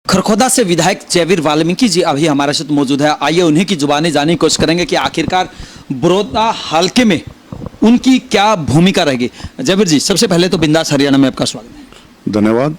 खरखोदा से विधायक जयवीर वाल्मीकि जी अभी हमारे साथ मौजूद है। आइए उन्हीं की जुबानी जानने की कोशिश करेंगे कि आखिरकार बड़ौदा हल्के में उनकी क्या भूमिका रहेगी। जयवीर जी, सबसे पहले तो बिंदास हरियाणा में आपका स्वागत है। धन्यवाद।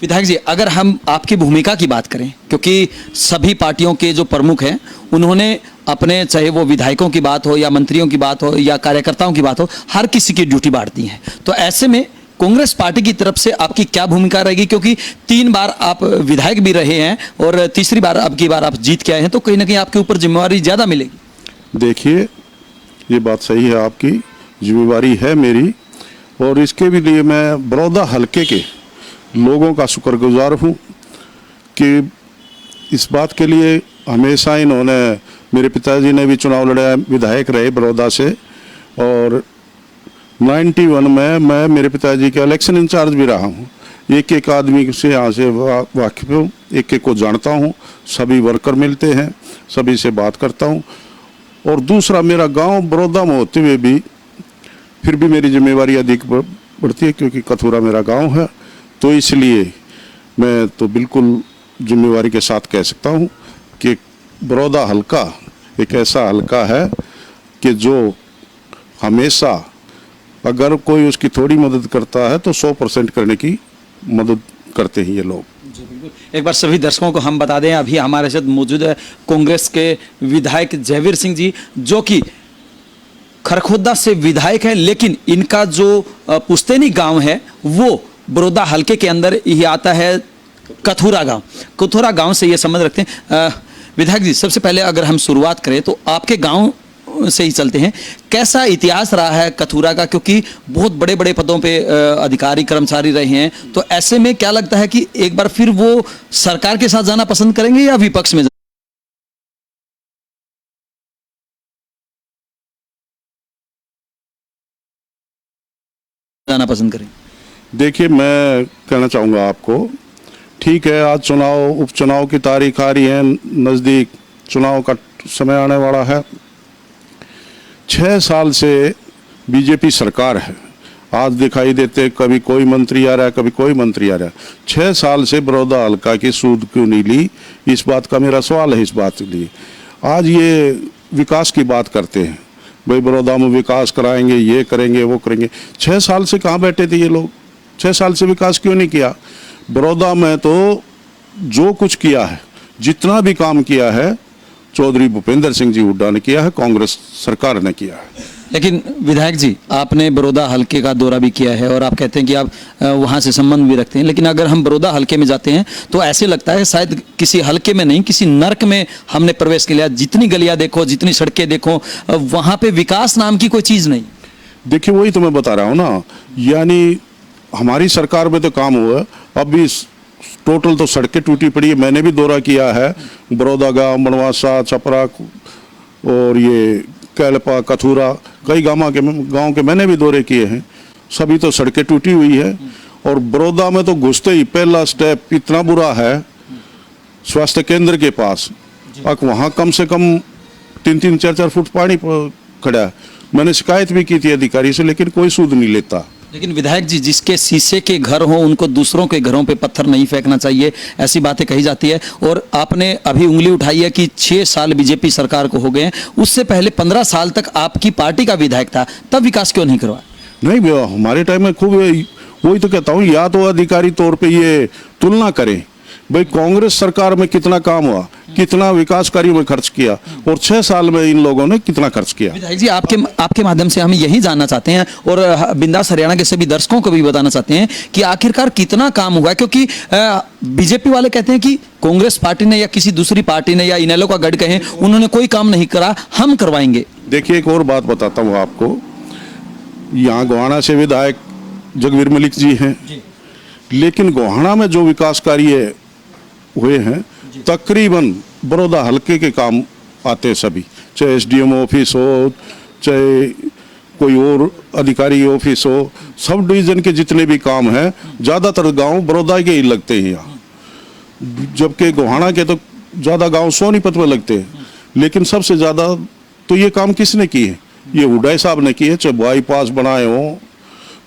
विधायक जी, अगर हम आपकी भूमिका की बात करें, क्योंकि सभी पार्टियों के जो प्रमुख हैं उन्होंने अपने, चाहे वो विधायकों की बात हो या मंत्रियों की बात हो या कार्यकर्ताओं की बात हो, हर किसी की ड्यूटी बांट दी है। तो ऐसे में कांग्रेस पार्टी की तरफ से आपकी क्या भूमिका रहेगी, क्योंकि 3 बार आप विधायक भी रहे हैं और तीसरी बार अब की बार आप जीत के आए हैं, तो कहीं ना कहीं आपके ऊपर जिम्मेवारी ज़्यादा मिलेगी। देखिए, ये बात सही है, आपकी जिम्मेवारी है मेरी, और इसके भी लिए मैं बड़ौदा हल्के के लोगों का शुक्रगुजार हूँ कि इस बात के लिए हमेशा इन्होंने, मेरे पिताजी ने भी चुनाव लड़ा, विधायक रहे बड़ौदा से, और 91 में मैं मेरे पिताजी का इलेक्शन इंचार्ज भी रहा हूँ। एक एक आदमी से यहाँ से वाकिफ हूँ, एक एक को जानता हूँ, सभी वर्कर मिलते हैं, सभी से बात करता हूँ। और दूसरा, मेरा गांव बड़ौदा में होते हुए भी फिर भी मेरी जिम्मेवारी अधिक बढ़ती है, क्योंकि कथुरा मेरा गांव है। तो इसलिए मैं तो बिल्कुल जिम्मेवारी के साथ कह सकता हूँ कि बड़ौदा हल्का एक ऐसा हल्का है कि जो हमेशा, अगर कोई उसकी थोड़ी मदद करता है तो 100% करने की मदद करते हैं ये लोग। एक बार सभी दर्शकों को हम बता दें, अभी हमारे साथ मौजूद है कांग्रेस के विधायक जयवीर सिंह जी, जो कि खरखोदा से विधायक है, लेकिन इनका जो पुश्तैनी गांव है वो बड़ौदा हल्के के अंदर ही आता है, कथुरा गांव। कथुरा गांव से ये संबंध रखते हैं। विधायक जी, सबसे पहले अगर हम शुरुआत करें तो आपके गांव से ही चलते हैं। कैसा इतिहास रहा है कथुरा का, क्योंकि बहुत बड़े बड़े पदों पे अधिकारी कर्मचारी रहे हैं, तो ऐसे में क्या लगता है कि एक बार फिर वो सरकार के साथ जाना पसंद करेंगे या विपक्ष में जाना पसंद करेंगे? देखिए, मैं कहना चाहूँगा आपको, ठीक है, आज उपचुनाव की तारीख आ रही है, नज़दीक चुनाव का समय आने वाला है। 6 साल से बीजेपी सरकार है, आज दिखाई देते कभी कोई मंत्री आ रहा है, कभी कोई मंत्री आ रहा है। 6 साल से बड़ौदा हल्का की सूद क्यों नहीं ली, इस बात का मेरा सवाल है। इस बात के लिए आज ये विकास की बात करते हैं, भाई बड़ौदा में विकास कराएंगे, ये करेंगे, वो करेंगे। 6 साल से कहाँ बैठे थे ये लोग? 6 साल से विकास क्यों नहीं किया? बड़ौदा में तो जो कुछ किया है, जितना भी काम किया है, चौधरी भूपेंद्र सिंह जी हुड्डा ने किया है, कांग्रेस सरकार ने किया है। लेकिन विधायक जी, आपने बड़ौदा हल्के का दौरा भी किया है और आप कहते हैं कि आप वहाँ से संबंध भी रखते हैं, लेकिन अगर हम बड़ौदा हल्के में जाते हैं तो ऐसे लगता है शायद किसी हल्के में नहीं, किसी नर्क में हमने प्रवेश किया। जितनी गलियाँ देखो, जितनी सड़कें देखो, वहाँ पे विकास नाम की कोई चीज़ नहीं। देखिए, वही तो मैं बता रहा हूँ ना, यानी हमारी सरकार में तो काम हुआ, अभी टोटल तो सड़कें टूटी पड़ी है। मैंने भी दौरा किया है, बड़ौदा गाँव, बनवासा, छपरा और ये कैलपा, कथुरा, कई गाँव के मैंने भी दौरे किए हैं। सभी तो सड़कें टूटी हुई है। और बड़ौदा में तो घुसते ही पहला स्टेप इतना बुरा है, स्वास्थ्य केंद्र के पास वहाँ कम से कम 3-3, 4-4 फुट पानी खड़ा है। मैंने शिकायत भी की थी अधिकारी से, लेकिन कोई सूद नहीं लेता। लेकिन विधायक जी, जिसके शीशे के घर हों उनको दूसरों के घरों पे पत्थर नहीं फेंकना चाहिए, ऐसी बातें कही जाती है। और आपने अभी उंगली उठाई है कि 6 साल बीजेपी सरकार को हो गए, उससे पहले 15 साल तक आपकी पार्टी का विधायक था, तब विकास क्यों नहीं करवाया? नहीं, हमारे टाइम में खूब, वही तो कहता हूँ, या तो अधिकारी तौर पर ये तुलना करें, भाई कांग्रेस सरकार में कितना काम हुआ, कितना विकास कार्यों में खर्च किया, और 6 साल में इन लोगों ने कितना खर्च किया। विधायक जी, आपके माध्यम से हम यही जानना चाहते हैं और बिंदास हरियाणा के सभी दर्शकों को भी बताना चाहते हैं कि आखिरकार कितना काम हुआ, क्योंकि बीजेपी वाले कहते हैं कि कांग्रेस पार्टी ने या किसी दूसरी पार्टी ने या इनेलो का गढ़ कहें, उन्होंने कोई काम नहीं करा, हम करवाएंगे। देखिए, एक और बात बताता हूँ आपको, यहाँ गोहाना से विधायक जगवीर मलिक जी हैं, लेकिन गोहाना में जो विकास कार्य हुए हैं, तकरीबन बड़ौदा हल्के के काम आते सभी, चाहे एसडीएम ऑफिस हो, चाहे कोई और अधिकारी ऑफिस हो, सब डिवीजन के जितने भी काम हैं, ज़्यादातर गांव बड़ौदा के ही लगते हैं यहाँ, जबकि गोहाना के तो ज़्यादा गांव सोनीपत में लगते हैं। लेकिन सबसे ज़्यादा तो ये काम किसने किए? ये हुड्डा साहब ने किए, चाहे बाईपास बनाए हों,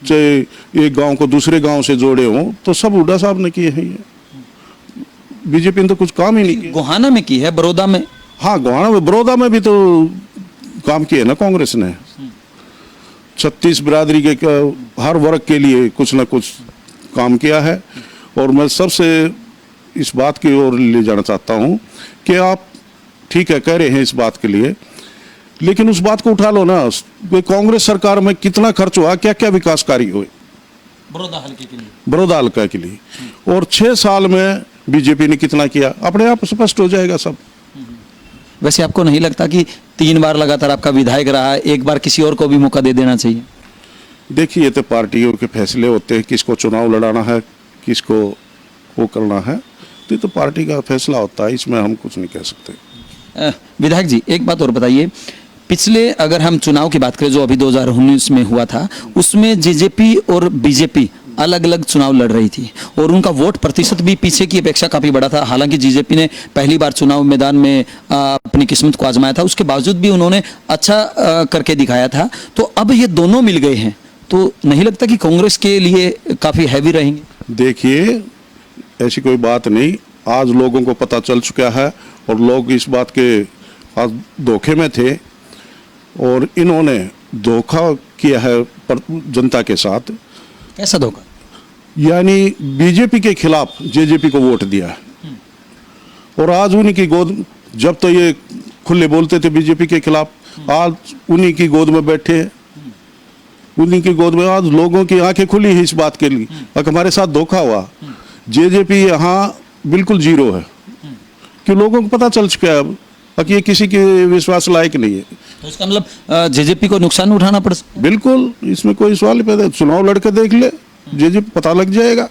चाहे एक गांव को दूसरे गांव से जोड़े हों, तो सब हुड्डा साहब ने किए हैं ये। बीजेपी ने तो कुछ काम ही नहीं किया। गोहाना में की है, बड़ौदा में। हाँ, गोहाना में, बड़ौदा में भी तो काम किए ना कांग्रेस ने। 36 बिरादरी के हर वर्ग के लिए कुछ ना कुछ काम किया है। और मैं सबसे इस बात की ओर ले जाना चाहता हूँ कि आप ठीक है कह रहे हैं इस बात के लिए, लेकिन उस बात को उठा लो ना, कांग्रेस सरकार में कितना खर्च हुआ, क्या क्या विकास कार्य हुए बड़ौदा हल्के के लिए, बड़ौदा हल्का के लिए, और 6 साल में बीजेपी ने कितना किया, अपने आप स्पष्ट हो जाएगा सब। वैसे आपको नहीं लगता कि 3 बार लगातार आपका विधायक रहा है, एक बार किसी और को भी मौका दे देना चाहिए? देखिए, ये तो पार्टियों के फैसले होते हैं, किसको चुनाव लड़ाना है, किसको वो करना है, तो ये तो पार्टी का फैसला होता है, इसमें हम कुछ नहीं कह सकते। विधायक जी, एक बात और बताइए, पिछले अगर हम चुनाव की बात करें जो अभी 2019 में हुआ था, उसमें जेजेपी और बीजेपी अलग अलग चुनाव लड़ रही थी और उनका वोट प्रतिशत भी पीछे की अपेक्षा काफी बड़ा था। हालांकि जेजेपी ने पहली बार चुनाव मैदान में अपनी किस्मत को आजमाया था, उसके बावजूद भी उन्होंने अच्छा करके दिखाया था। तो अब ये दोनों मिल गए हैं, तो नहीं लगता कि कांग्रेस के लिए काफी हैवी रहेंगे? देखिए, ऐसी कोई बात नहीं, आज लोगों को पता चल चुका है और लोग इस बात के आज धोखे में थे और इन्होंने धोखा किया है जनता के साथ। कैसा धोखा? यानी बीजेपी के खिलाफ जेजेपी को वोट दिया है और आज उन्हीं की गोद, जब तो ये खुले बोलते थे बीजेपी के खिलाफ, आज उन्हीं की गोद में बैठे हैं, उन्हीं की गोद में आज लोगों की आंखें खुली है इस बात के लिए। अब हमारे साथ धोखा हुआ, जेजेपी यहाँ बिल्कुल जीरो है कि लोगों को पता चल चुका है अब कि ये किसी के विश्वास लायक नहीं है। तो इसका मतलब जेजेपी को नुकसान उठाना पड़ सकता है? बिल्कुल, इसमें कोई सवाल नहीं पैदा। चुनाव लड़के देख ले, जेजेपी पता लग जाएगा।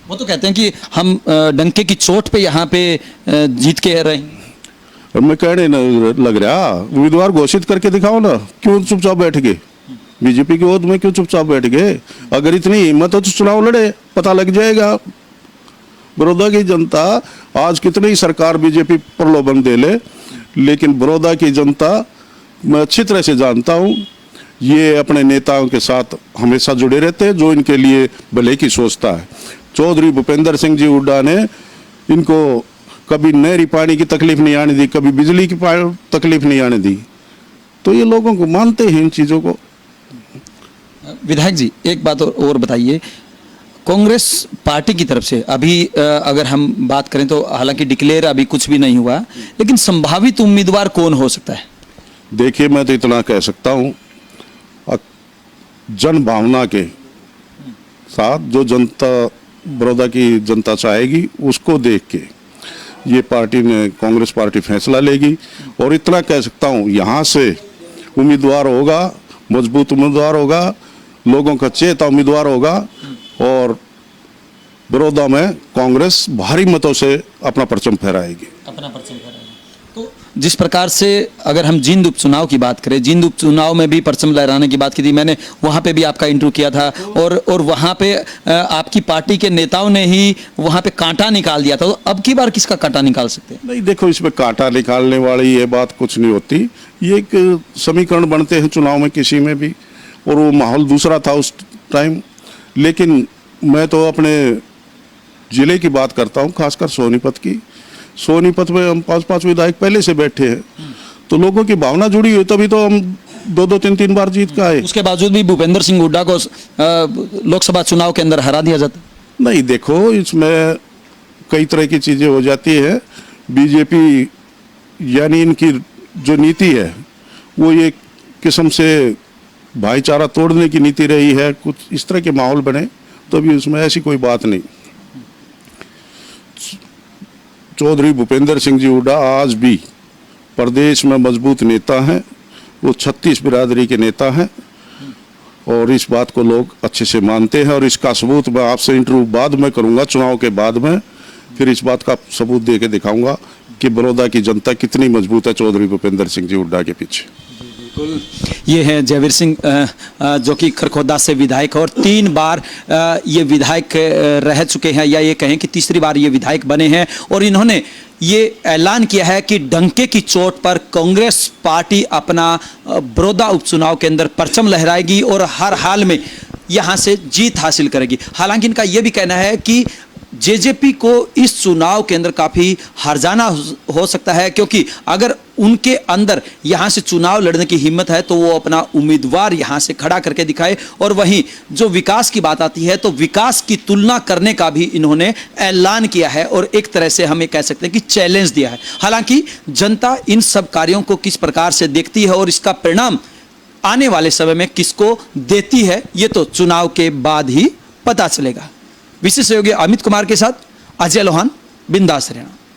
वो तो कहते हैं कि हम डंके की चोट पे यहाँ पे जीत के रहेंगे। और मैं कहने न लग रहा, उम्मीदवार घोषित करके दिखाओ ना, क्यों चुपचाप बैठ गए? बीजेपी की ओर में क्यों चुपचाप बैठ गए? अगर इतनी हिम्मत हो तो चुनाव लड़े, पता लग जाएगा। बड़ौदा की जनता आज कितनी ही सरकार बीजेपी प्रलोभन दे ले, लेकिन बड़ौदा की जनता मैं अच्छी तरह से जानता हूँ, ये अपने नेताओं के साथ हमेशा जुड़े रहते हैं जो इनके लिए भले की सोचता है। चौधरी भूपेंद्र सिंह जी हुड्डा ने इनको कभी नहरी पानी की तकलीफ नहीं आने दी, कभी बिजली की तकलीफ नहीं आने दी, तो ये लोगों को मानते हैं इन चीज़ों को। विधायक जी, एक बात और बताइए, कांग्रेस पार्टी की तरफ से अभी अगर हम बात करें तो हालांकि डिक्लेयर अभी कुछ भी नहीं हुआ, लेकिन संभावित उम्मीदवार कौन हो सकता है? देखिए, मैं तो इतना कह सकता हूँ, जन भावना के साथ जो जनता, बड़ौदा की जनता चाहेगी, उसको देख के ये पार्टी ने, कांग्रेस पार्टी फैसला लेगी। और इतना कह सकता हूँ, यहाँ से उम्मीदवार होगा, मजबूत उम्मीदवार होगा, लोगों का चेता उम्मीदवार होगा और बड़ौदा में कांग्रेस भारी मतों से अपना परचम फहराएगी। तो जिस प्रकार से अगर हम जींद उपचुनाव की बात करें, जींद उपचुनाव में भी परचम लहराने की बात की थी, मैंने वहां पे भी आपका इंटरव्यू किया था और वहां पे आपकी पार्टी के नेताओं ने ही वहां पे कांटा निकाल दिया था। तो अब की बार किसका कांटा निकाल सकते हैं? नहीं, देखो, इसमें कांटा निकालने वाली ये बात कुछ नहीं होती। ये एक समीकरण बनते हैं चुनाव में किसी में भी, और वो माहौल दूसरा था उस टाइम। लेकिन मैं तो अपने जिले की बात करता हूँ, खासकर सोनीपत की। सोनीपत में हम 5-5 विधायक पहले से बैठे हैं, तो लोगों की भावना जुड़ी हुई, तभी तो हम 2-2, 3-3 बार जीत का आए। उसके बावजूद भी भूपेंद्र सिंह हुड्डा को लोकसभा चुनाव के अंदर हरा दिया जाता? नहीं, देखो, इसमें कई तरह की चीजें हो जाती है। बीजेपी यानी इनकी जो नीति है वो ये किस्म से भाईचारा तोड़ने की नीति रही है, कुछ इस तरह के माहौल बने, तो अभी उसमें ऐसी कोई बात नहीं। चौधरी भूपेंद्र सिंह जी हुड्डा आज भी प्रदेश में मजबूत नेता हैं, वो 36 बिरादरी के नेता हैं और इस बात को लोग अच्छे से मानते हैं। और इसका सबूत मैं आपसे इंटरव्यू बाद में करूंगा, चुनाव के बाद में फिर इस बात का सबूत दे के दिखाऊंगा कि बड़ौदा की जनता कितनी मजबूत है चौधरी भूपेंद्र सिंह जी हुड्डा के पीछे। बिल्कुल, ये है जयवीर सिंह जो कि खरखोदा से विधायक और 3 बार ये विधायक रह चुके हैं, या ये कहें कि तीसरी बार ये विधायक बने हैं। और इन्होंने ये ऐलान किया है कि डंके की चोट पर कांग्रेस पार्टी अपना बड़ौदा उपचुनाव के अंदर परचम लहराएगी और हर हाल में यहाँ से जीत हासिल करेगी। हालांकि इनका यह भी कहना है कि जेजेपी को इस चुनाव के अंदर काफी हर्जाना हो सकता है, क्योंकि अगर उनके अंदर यहां से चुनाव लड़ने की हिम्मत है तो वो अपना उम्मीदवार यहां से खड़ा करके दिखाए। और वहीं जो विकास की बात आती है तो विकास की तुलना करने का भी इन्होंने ऐलान किया है और एक तरह से हम ये कह सकते हैं कि चैलेंज दिया है। हालांकि जनता इन सब कार्यों को किस प्रकार से देखती है और इसका परिणाम आने वाले समय में किसको देती है, ये तो चुनाव के बाद ही पता चलेगा। विशेष सहयोगी अमित कुमार के साथ अजय लोहान, बिंदास हरियाणा।